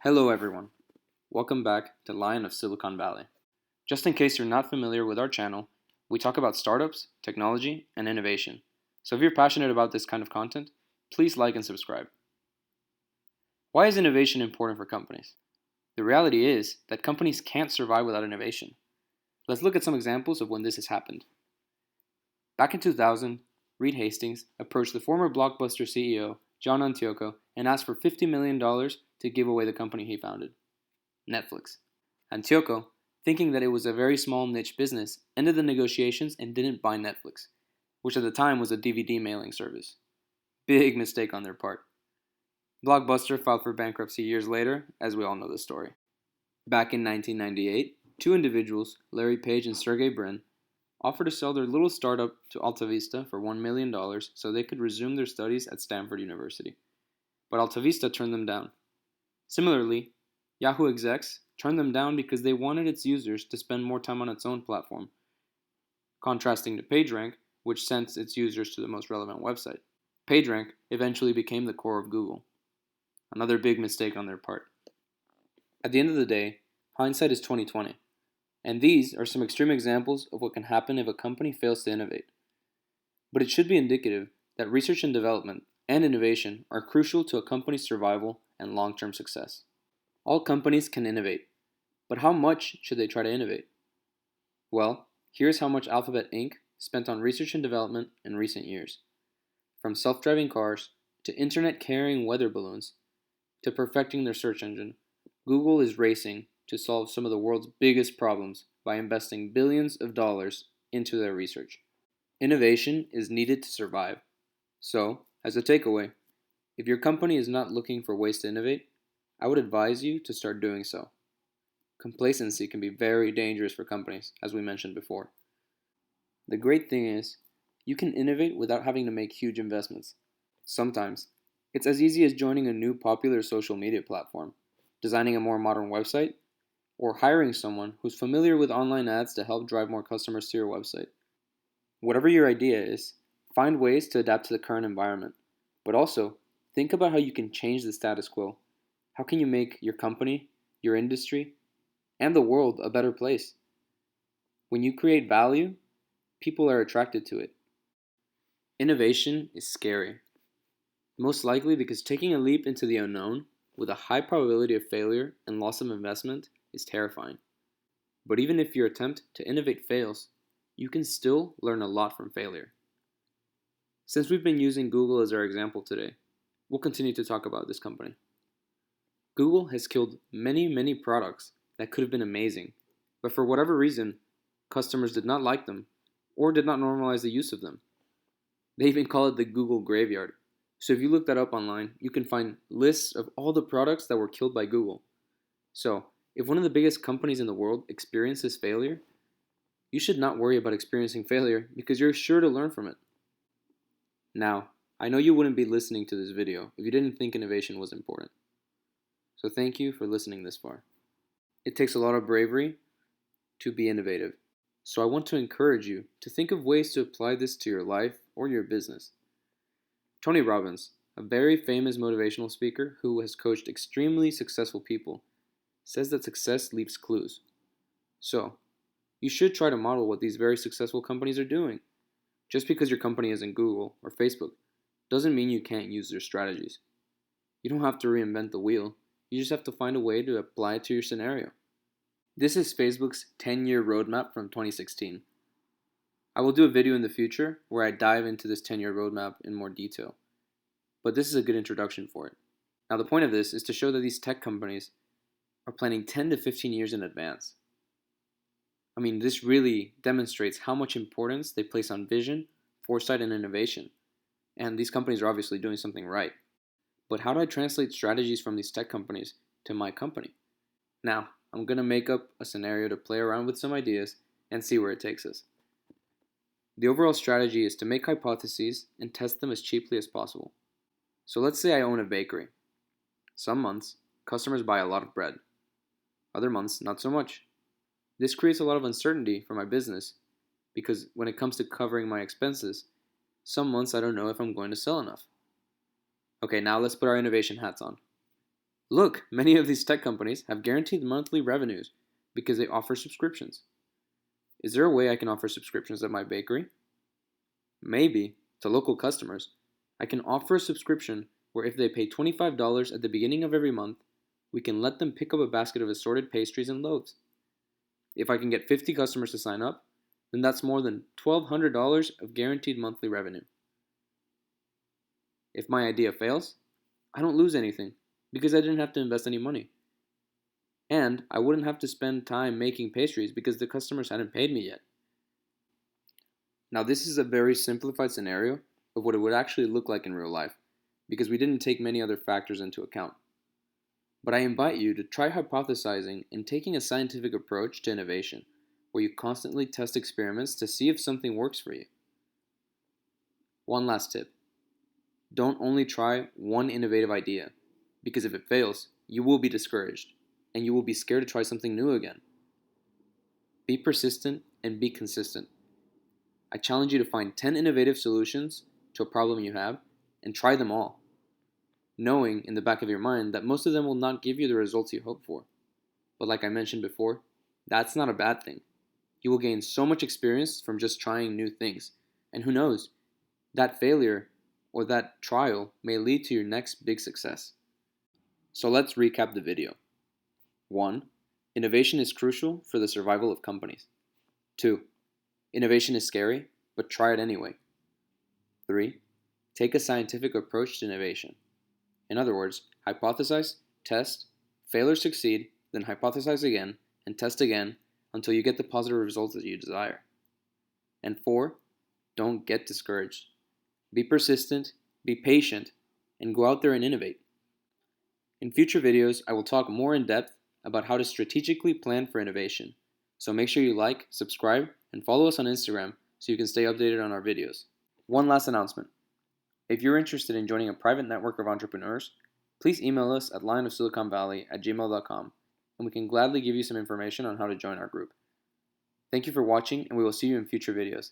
Hello, everyone. Welcome back to Lion of Silicon Valley. Just in case you're not familiar with our channel, we talk about startups, technology, and innovation. So if you're passionate about this kind of content, please like and subscribe. Why is innovation important for companies? The reality is that companies can't survive without innovation. Let's look at some examples of when this has happened. Back in 2000, Reed Hastings approached the former Blockbuster CEO, John Antioco, and asked for $50 million to give away the company he founded, Netflix. Antioco, thinking that it was a very small niche business, ended the negotiations and didn't buy Netflix, which at the time was a DVD mailing service. Big mistake on their part. Blockbuster filed for bankruptcy years later, as we all know the story. Back in 1998, two individuals, Larry Page and Sergey Brin, offered to sell their little startup to Alta Vista for $1 million so they could resume their studies at Stanford University. But Alta Vista turned them down. Similarly, Yahoo execs turned them down because they wanted its users to spend more time on its own platform, contrasting to PageRank, which sent its users to the most relevant website. PageRank eventually became the core of Google. Another big mistake on their part. At the end of the day, hindsight is 20/20, and these are some extreme examples of what can happen if a company fails to innovate. But it should be indicative that research and development and innovation are crucial to a company's survival and long-term success. All companies can innovate, but how much should they try to innovate? Well, here's how much Alphabet Inc. spent on research and development in recent years. From self-driving cars to internet-carrying weather balloons to perfecting their search engine, Google is racing to solve some of the world's biggest problems by investing billions of dollars into their research. Innovation is needed to survive. So, as a takeaway, if your company is not looking for ways to innovate, I would advise you to start doing so. Complacency can be very dangerous for companies, as we mentioned before. The great thing is, you can innovate without having to make huge investments. Sometimes, it's as easy as joining a new popular social media platform, designing a more modern website, or hiring someone who's familiar with online ads to help drive more customers to your website. Whatever your idea is, find ways to adapt to the current environment, but also think about how you can change the status quo. How can you make your company, your industry, and the world a better place? When you create value, people are attracted to it. Innovation is scary, most likely because taking a leap into the unknown with a high probability of failure and loss of investment is terrifying. But even if your attempt to innovate fails, you can still learn a lot from failure. Since we've been using Google as our example today, we'll continue to talk about this company. Google has killed many products that could have been amazing, but for whatever reason, customers did not like them or did not normalize the use of them. They even call it the Google graveyard. So if you look that up online, you can find lists of all the products that were killed by Google. So if one of the biggest companies in the world experiences failure, you should not worry about experiencing failure because you're sure to learn from it. Now, I know you wouldn't be listening to this video if you didn't think innovation was important. So thank you for listening this far. It takes a lot of bravery to be innovative. So I want to encourage you to think of ways to apply this to your life or your business. Tony Robbins, a very famous motivational speaker who has coached extremely successful people, says that success leaves clues. So, you should try to model what these very successful companies are doing. Just because your company isn't Google or Facebook doesn't mean you can't use their strategies. You don't have to reinvent the wheel. You just have to find a way to apply it to your scenario. This is Facebook's 10-year roadmap from 2016. I will do a video in the future where I dive into this 10-year roadmap in more detail, but this is a good introduction for it. Now the point of this is to show that these tech companies are planning 10 to 15 years in advance. I mean, this really demonstrates how much importance they place on vision, foresight, and innovation. And these companies are obviously doing something right. But how do I translate strategies from these tech companies to my company? Now, I'm going to make up a scenario to play around with some ideas and see where it takes us. The overall strategy is to make hypotheses and test them as cheaply as possible. So let's say I own a bakery. Some months, customers buy a lot of bread. Other months, not so much. This creates a lot of uncertainty for my business because when it comes to covering my expenses, some months I don't know if I'm going to sell enough. Okay, now let's put our innovation hats on. Look, many of these tech companies have guaranteed monthly revenues because they offer subscriptions. Is there a way I can offer subscriptions at my bakery? Maybe, to local customers, I can offer a subscription where if they pay $25 at the beginning of every month, we can let them pick up a basket of assorted pastries and loaves. If I can get 50 customers to sign up, then that's more than $1,200 of guaranteed monthly revenue. If my idea fails, I don't lose anything because I didn't have to invest any money. And I wouldn't have to spend time making pastries because the customers hadn't paid me yet. Now, this is a very simplified scenario of what it would actually look like in real life because we didn't take many other factors into account. But I invite you to try hypothesizing and taking a scientific approach to innovation, where you constantly test experiments to see if something works for you. One last tip. Don't only try one innovative idea, because if it fails, you will be discouraged, and you will be scared to try something new again. Be persistent and be consistent. I challenge you to find 10 innovative solutions to a problem you have and try them all, knowing in the back of your mind that most of them will not give you the results you hope for. But like I mentioned before, that's not a bad thing. You will gain so much experience from just trying new things, and who knows, that failure or that trial may lead to your next big success. So let's recap the video. 1. Innovation is crucial for the survival of companies. 2. Innovation is scary, but try it anyway. 3. Take a scientific approach to innovation. In other words, hypothesize, test, fail or succeed, then hypothesize again, and test again until you get the positive results that you desire. And 4. Don't get discouraged. Be persistent, be patient, and go out there and innovate. In future videos, I will talk more in depth about how to strategically plan for innovation. So make sure you like, subscribe, and follow us on Instagram so you can stay updated on our videos. One last announcement. If you're interested in joining a private network of entrepreneurs, please email us at lionofsiliconvalley@gmail.com and we can gladly give you some information on how to join our group. Thank you for watching, and we will see you in future videos.